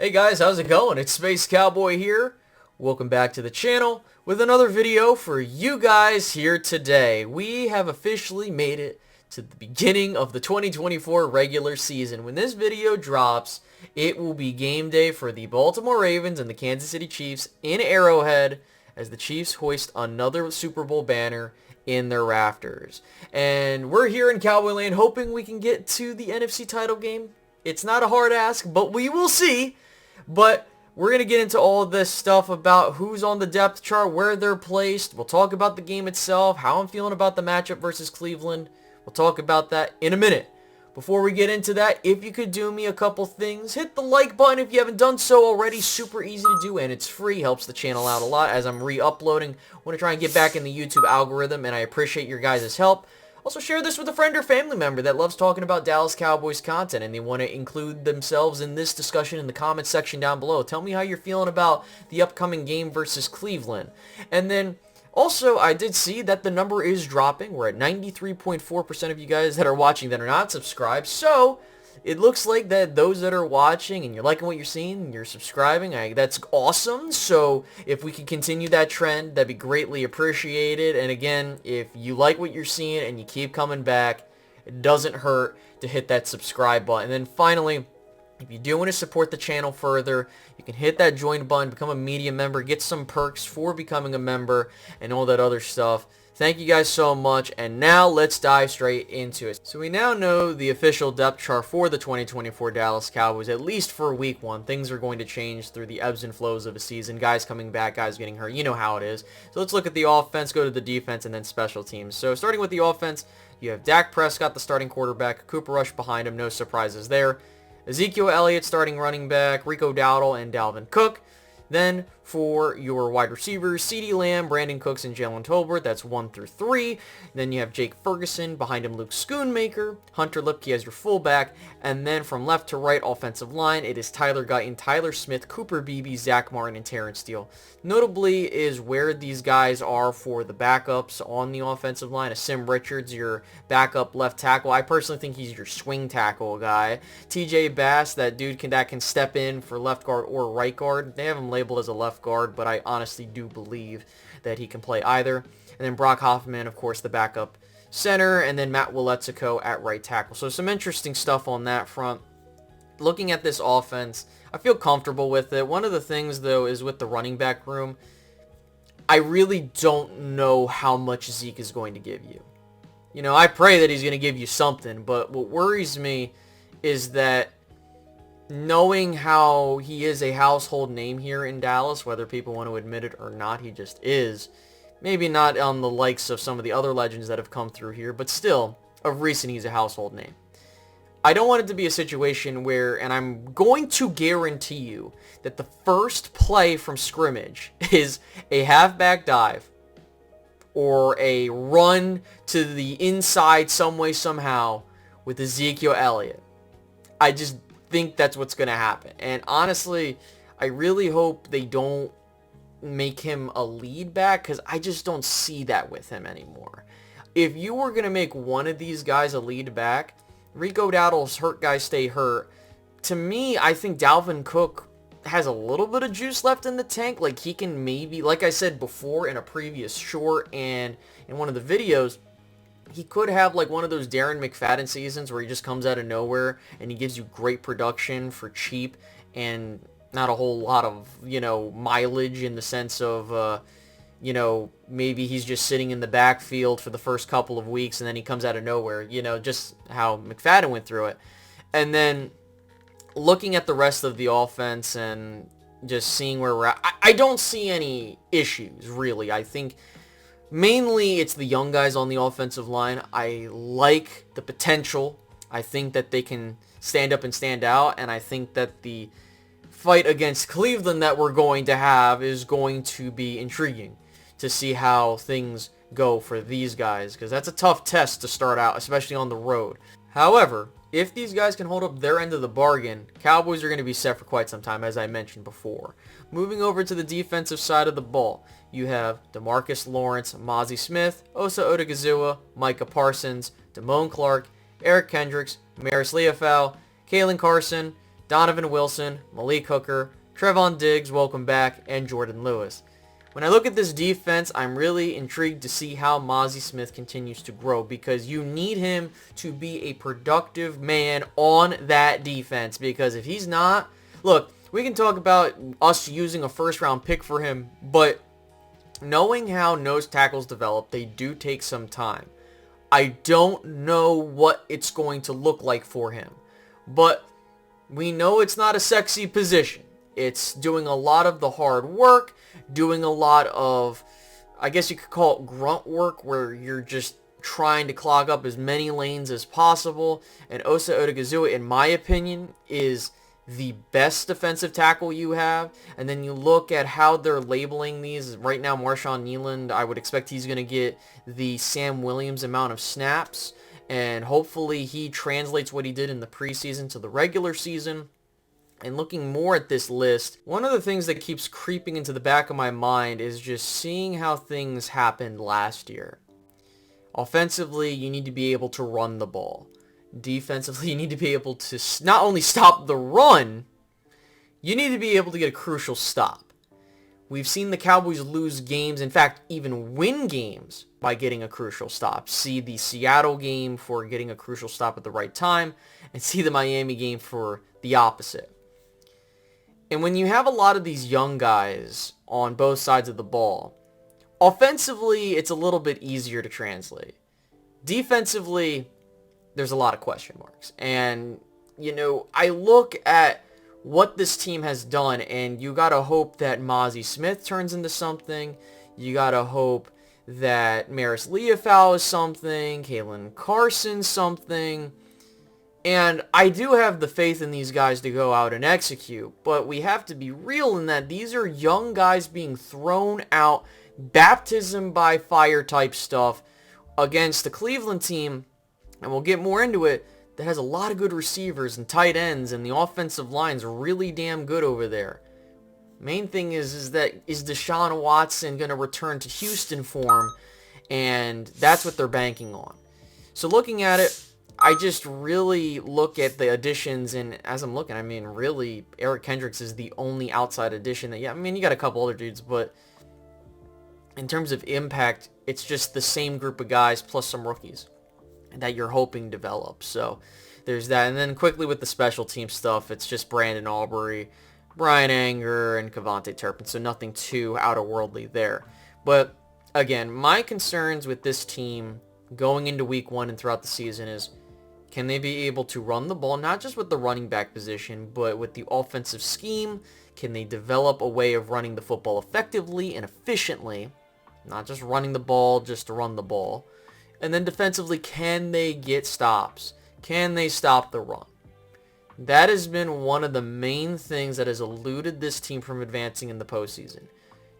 Hey guys, how's it going? It's Space Cowboy here. Welcome back to the channel with another video for you guys here today. We have officially made it to the beginning of the 2024 regular season. When this video drops, it will be game day for the Baltimore Ravens and the Kansas City Chiefs in Arrowhead as the Chiefs hoist another Super Bowl banner in their rafters. And we're here in Cowboy Land hoping we can get to the NFC title game. It's not a hard ask, but we will see. But we're going to get into all of this stuff about who's on the depth chart, where they're placed. We'll talk about the game itself, how I'm feeling about the matchup versus Cleveland. We'll talk about that in a minute. Before we get into that, if you could do me a couple things, hit the like button if you haven't done so already. Super easy to do, and it's free. Helps the channel out a lot as I'm re-uploading. I want to try and get back in the YouTube algorithm, and I appreciate your guys' help. Also, share this with a friend or family member that loves talking about Dallas Cowboys content and they want to include themselves in this discussion in the comments section down below. Tell me how you're feeling about the upcoming game versus Cleveland. And then, also, I did see that the number is dropping. We're at 93.4% of you guys that are watching that are not subscribed. So, it looks like that those that are watching and you're liking what you're seeing and you're subscribing, that's awesome. So if we can continue that trend, that'd be greatly appreciated. And again, if you like what you're seeing and you keep coming back, it doesn't hurt to hit that subscribe button. And then finally, if you do want to support the channel further, you can hit that join button, become a media member, get some perks for becoming a member, and all that other stuff. Thank you guys so much, and now let's dive straight into it. So we now know the official depth chart for the 2024 Dallas Cowboys, at least for Week 1. Things are going to change through the ebbs and flows of a season. Guys coming back, guys getting hurt. You know how it is. So let's look at the offense, go to the defense, and then special teams. So starting with the offense, you have Dak Prescott, the starting quarterback, Cooper Rush behind him, no surprises there. Ezekiel Elliott starting running back, Rico Dowdle, and Dalvin Cook. Then for your wide receivers, CeeDee Lamb, Brandon Cooks, and Jalen Tolbert, that's 1 through 3. Then you have Jake Ferguson, behind him Luke Schoonmaker, Hunter Lipke as your fullback, and then from left to right offensive line, it is Tyler Guyton, Tyler Smith, Cooper Beebe, Zach Martin, and Terrence Steele. Notably is where these guys are for the backups on the offensive line. Asim Richards, your backup left tackle. I personally think he's your swing tackle guy. TJ Bass, that dude that can step in for left guard or right guard. They have him labeled as a left guard, but I honestly do believe that he can play either. And then Brock Hoffman, of course, the backup center, and then Matt Waletzko at right tackle. So some interesting stuff on that front. Looking at this offense, I feel comfortable with it. One of the things, though, is with the running back room, I really don't know how much Zeke is going to give you. You know, I pray that he's going to give you something, but what worries me is that knowing how he is a household name here in Dallas, whether people want to admit it or not, he just is. Maybe not on the likes of some of the other legends that have come through here, but still, of recent, he's a household name. I don't want it to be a situation where, and I'm going to guarantee you, that the first play from scrimmage is a halfback dive or a run to the inside some way, somehow with Ezekiel Elliott. I just think that's what's going to happen. And honestly, I really hope they don't make him a lead back because I just don't see that with him anymore. If you were going to make one of these guys a lead back, Rico Dowdle's hurt guys stay hurt. To me, I think Dalvin Cook has a little bit of juice left in the tank. Like he can maybe, like I said before in a previous short and in one of the videos, he could have like one of those Darren McFadden seasons where he just comes out of nowhere and he gives you great production for cheap and not a whole lot of, you know, mileage in the sense of, you know, maybe he's just sitting in the backfield for the first couple of weeks and then he comes out of nowhere, you know, just how McFadden went through it. And then looking at the rest of the offense and just seeing where we're at, I don't see any issues, really. I think mainly it's the young guys on the offensive line. I like the potential. I think that they can stand up and stand out, and I think that the fight against Cleveland that we're going to have is going to be intriguing to see how things go for these guys, because that's a tough test to start out, especially on the road. However, if these guys can hold up their end of the bargain, Cowboys are going to be set for quite some time, as I mentioned before. Moving over to the defensive side of the ball, you have DeMarcus Lawrence, Mozzie Smith, Osa Odigizua, Micah Parsons, Damone Clark, Eric Kendricks, Maris Leofau, Kalen Carson, Donovan Wilson, Malik Hooker, Trevon Diggs, welcome back, and Jordan Lewis. When I look at this defense, I'm really intrigued to see how Mazi Smith continues to grow, because you need him to be a productive man on that defense, because if he's not, look, we can talk about us using a first-round pick for him, but knowing how nose tackles develop, they do take some time. I don't know what it's going to look like for him, but we know it's not a sexy position. It's doing a lot of the hard work, doing a lot of, I guess you could call it grunt work, where you're just trying to clog up as many lanes as possible. And Osa Odighizuwa, in my opinion, is the best defensive tackle you have. And then you look at how they're labeling these. Right now, Marshawn Kneeland, I would expect he's going to get the Sam Williams amount of snaps. And hopefully he translates what he did in the preseason to the regular season. And looking more at this list, one of the things that keeps creeping into the back of my mind is just seeing how things happened last year. Offensively, you need to be able to run the ball. Defensively, you need to be able to not only stop the run, you need to be able to get a crucial stop. We've seen the Cowboys lose games, in fact, even win games by getting a crucial stop. See the Seattle game for getting a crucial stop at the right time, and see the Miami game for the opposite. And when you have a lot of these young guys on both sides of the ball, offensively, it's a little bit easier to translate. Defensively, there's a lot of question marks. And, you know, I look at what this team has done, and you got to hope that Mazi Smith turns into something. You got to hope that Maris Leofau is something, Kalen Carson something. And I do have the faith in these guys to go out and execute, but we have to be real in that these are young guys being thrown out, baptism by fire type stuff against the Cleveland team, and we'll get more into it, that has a lot of good receivers and tight ends, and the offensive line's really damn good over there. Main thing is Deshaun Watson going to return to Houston form, and that's what they're banking on. So looking at it, I just really look at the additions, and as I'm looking, I mean, really, Eric Kendricks is the only outside addition that, yeah, I mean, you got a couple other dudes, but in terms of impact, it's just the same group of guys plus some rookies that you're hoping develop. So there's that. And then quickly with the special team stuff, it's just Brandon Aubrey, Brian Anger, and Cavante Turpin, so nothing too out-of-worldly there. But again, my concerns with this team going into week one and throughout the season is, can they be able to run the ball, not just with the running back position, but with the offensive scheme? Can they develop a way of running the football effectively and efficiently, not just running the ball just to run the ball? And then defensively, can they get stops? Can they stop the run? That has been one of the main things that has eluded this team from advancing in the postseason.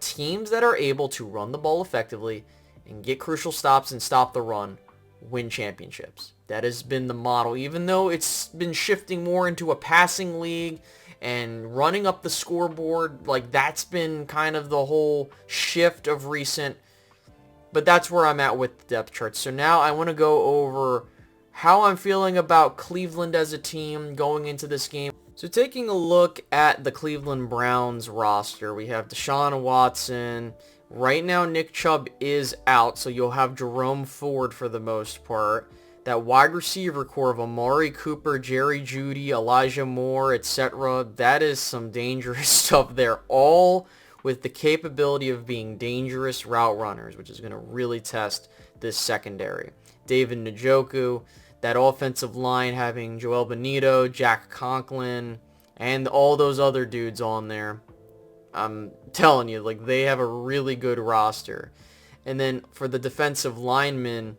Teams that are able to run the ball effectively and get crucial stops and stop the run win championships. That has been the model, even though it's been shifting more into a passing league and running up the scoreboard. Like, that's been kind of the whole shift of recent. But that's where I'm at with the depth chart. So now I want to go over how I'm feeling about Cleveland as a team going into this game. So taking a look at the Cleveland Browns roster, we have Deshaun Watson. Right now, Nick Chubb is out, so you'll have Jerome Ford for the most part. That wide receiver core of Amari Cooper, Jerry Jeudy, Elijah Moore, etc., that is some dangerous stuff there, all with the capability of being dangerous route runners, which is going to really test this secondary. David Njoku, that offensive line having Joel Benito, Jack Conklin, and all those other dudes on there. I'm telling you, like, they have a really good roster. And then for the defensive linemen,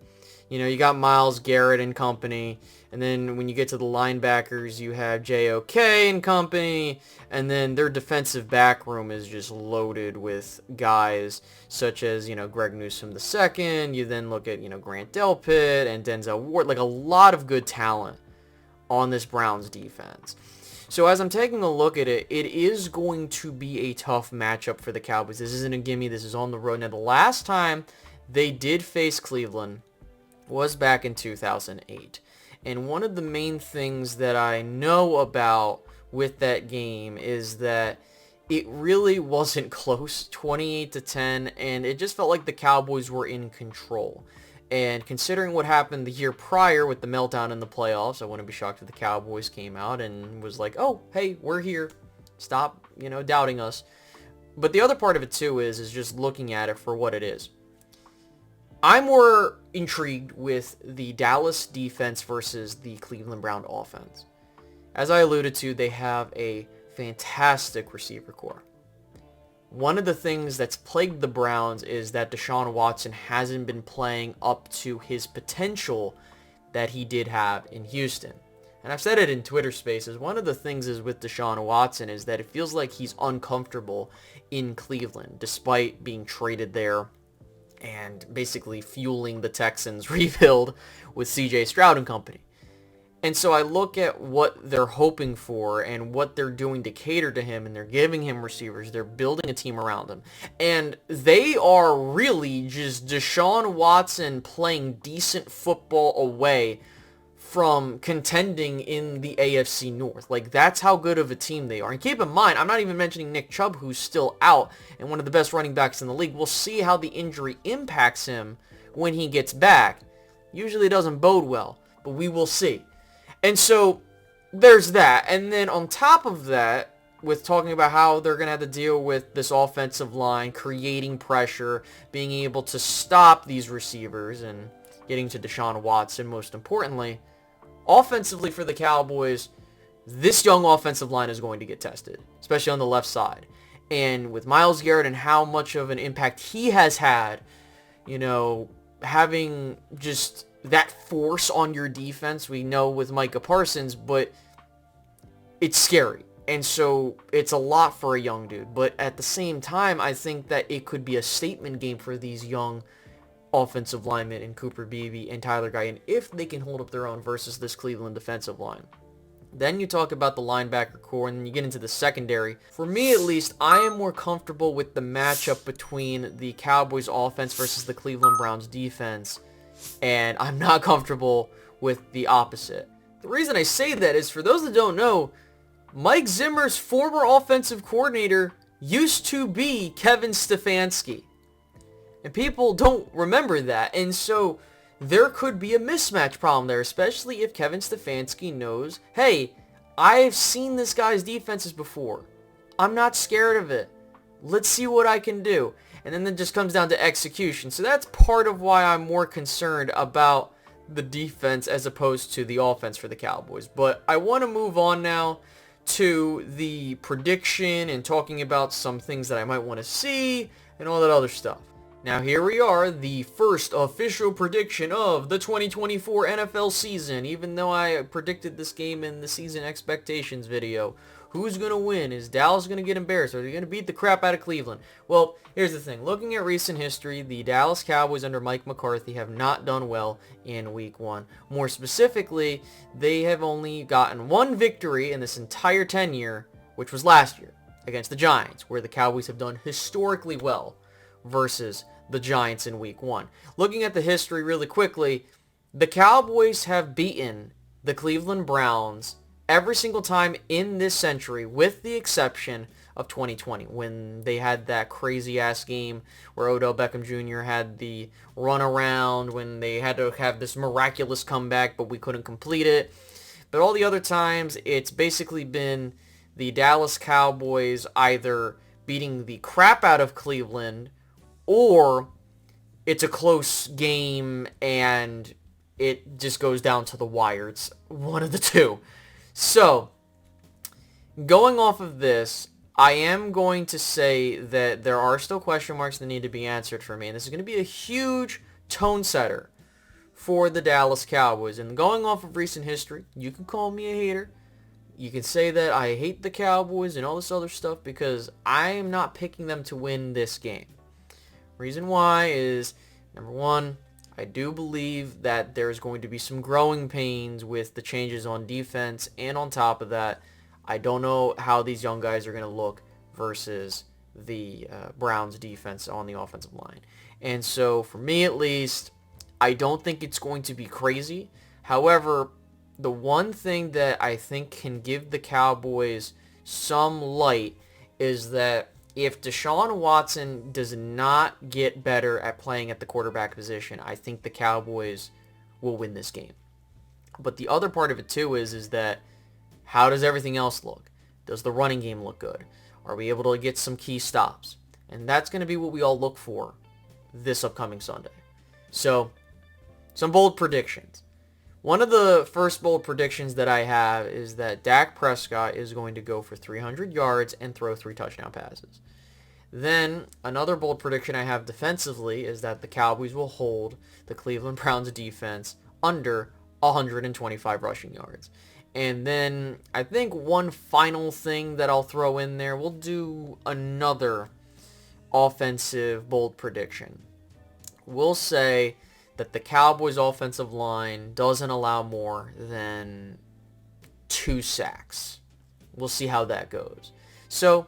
you know, you got Myles Garrett and company. And then when you get to the linebackers, you have JOK and company. And then their defensive back room is just loaded with guys such as, you know, Greg Newsome II. You then look at, you know, Grant Delpit and Denzel Ward. Like, a lot of good talent on this Browns defense. So as I'm taking a look at it, it is going to be a tough matchup for the Cowboys. This isn't a gimme. This is on the road. Now, the last time they did face Cleveland was back in 2008. And one of the main things that I know about with that game is that it really wasn't close, 28-10, and it just felt like the Cowboys were in control. And considering what happened the year prior with the meltdown in the playoffs, I wouldn't be shocked if the Cowboys came out and was like, oh, hey, we're here. Stop, doubting us. But the other part of it, too, is just looking at it for what it is. I'm more intrigued with the Dallas defense versus the Cleveland Brown offense. As I alluded to, they have a fantastic receiver core. One of the things that's plagued the Browns is that Deshaun Watson hasn't been playing up to his potential that he did have in Houston. And I've said it in Twitter Spaces, one of the things is with Deshaun Watson is that it feels like he's uncomfortable in Cleveland, despite being traded there and basically fueling the Texans' rebuild with CJ Stroud and company. And so I look at what they're hoping for and what they're doing to cater to him, and they're giving him receivers. They're building a team around him. And they are really just Deshaun Watson playing decent football away from contending in the AFC North. Like, that's how good of a team they are. And keep in mind, I'm not even mentioning Nick Chubb, who's still out and one of the best running backs in the league. We'll see how the injury impacts him when he gets back. Usually it doesn't bode well, but we will see. And so there's that. And then on top of that, with talking about how they're going to have to deal with this offensive line, creating pressure, being able to stop these receivers, and getting to Deshaun Watson, most importantly, offensively for the Cowboys, this young offensive line is going to get tested, especially on the left side. And with Myles Garrett and how much of an impact he has had, having just that force on your defense, we know with Micah Parsons, but it's scary. And so it's a lot for a young dude. But at the same time, I think that it could be a statement game for these young offensive linemen in Cooper Beebe and Tyler Guyan if they can hold up their own versus this Cleveland defensive line. Then you talk about the linebacker core, and then you get into the secondary. For me, at least, I am more comfortable with the matchup between the Cowboys offense versus the Cleveland Browns defense, and I'm not comfortable with the opposite. The reason I say that is, for those that don't know, Mike Zimmer's former offensive coordinator used to be Kevin Stefanski. And people don't remember that. And so there could be a mismatch problem there, especially if Kevin Stefanski knows, hey, I've seen this guy's defenses before. I'm not scared of it. Let's see what I can do. And then it just comes down to execution. So that's part of why I'm more concerned about the defense as opposed to the offense for the Cowboys. But I want to move on now to the prediction and talking about some things that I might want to see and all that other stuff. Now here we are, the first official prediction of the 2024 NFL season. Even though I predicted this game in the season expectations video. Who's going to win? Is Dallas going to get embarrassed? Are they going to beat the crap out of Cleveland? Well, here's the thing. Looking at recent history, the Dallas Cowboys under Mike McCarthy have not done well in Week 1. More specifically, they have only gotten one victory in this entire tenure, which was last year, against the Giants, where the Cowboys have done historically well versus the Giants in Week 1. Looking at the history really quickly, the Cowboys have beaten the Cleveland Browns every single time in this century, with the exception of 2020, when they had that crazy-ass game where Odell Beckham Jr. had the runaround, when they had to have this miraculous comeback, but we couldn't complete it. But all the other times, it's basically been the Dallas Cowboys either beating the crap out of Cleveland, or it's a close game and it just goes down to the wire. It's one of the two. So, going off of this, I am going to say that there are still question marks that need to be answered for me. And this is going to be a huge tone setter for the Dallas Cowboys. And going off of recent history, you can call me a hater. You can say that I hate the Cowboys and all this other stuff because I am not picking them to win this game. Reason why is, number one, I do believe that there's going to be some growing pains with the changes on defense, and on top of that, I don't know how these young guys are going to look versus the Browns defense on the offensive line. And so, for me at least, I don't think it's going to be crazy. However, the one thing that I think can give the Cowboys some light is that if Deshaun Watson does not get better at playing at the quarterback position, I think the Cowboys will win this game. But the other part of it too is that how does everything else look? Does the running game look good? Are we able to get some key stops? And that's going to be what we all look for this upcoming Sunday. So, some bold predictions. One of the first bold predictions that I have is that Dak Prescott is going to go for 300 yards and throw 3 touchdown passes. Then, another bold prediction I have defensively is that the Cowboys will hold the Cleveland Browns defense under 125 rushing yards. And then, I think one final thing that I'll throw in there, we'll do another offensive bold prediction. We'll say that the Cowboys offensive line doesn't allow more than 2 sacks. We'll see how that goes. So,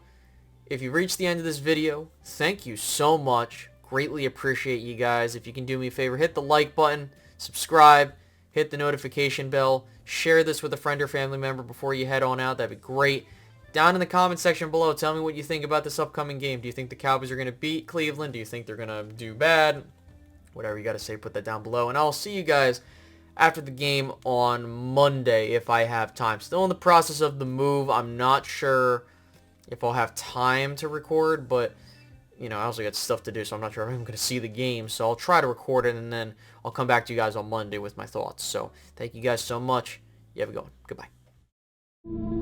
if you reached the end of this video, thank you so much. Greatly appreciate you guys. If you can do me a favor, hit the like button, subscribe, hit the notification bell, share this with a friend or family member before you head on out. That'd be great. Down in the comment section below, tell me what you think about this upcoming game. Do you think the Cowboys are going to beat Cleveland? Do you think they're going to do bad? Whatever you got to say, put that down below. And I'll see you guys after the game on Monday if I have time. Still in the process of the move. I'm not sure if I'll have time to record, but I also got stuff to do, so I'm not sure if I'm going to see the game. So I'll try to record it, and then I'll come back to you guys on Monday with my thoughts. So thank you guys so much. You have a good one. Goodbye.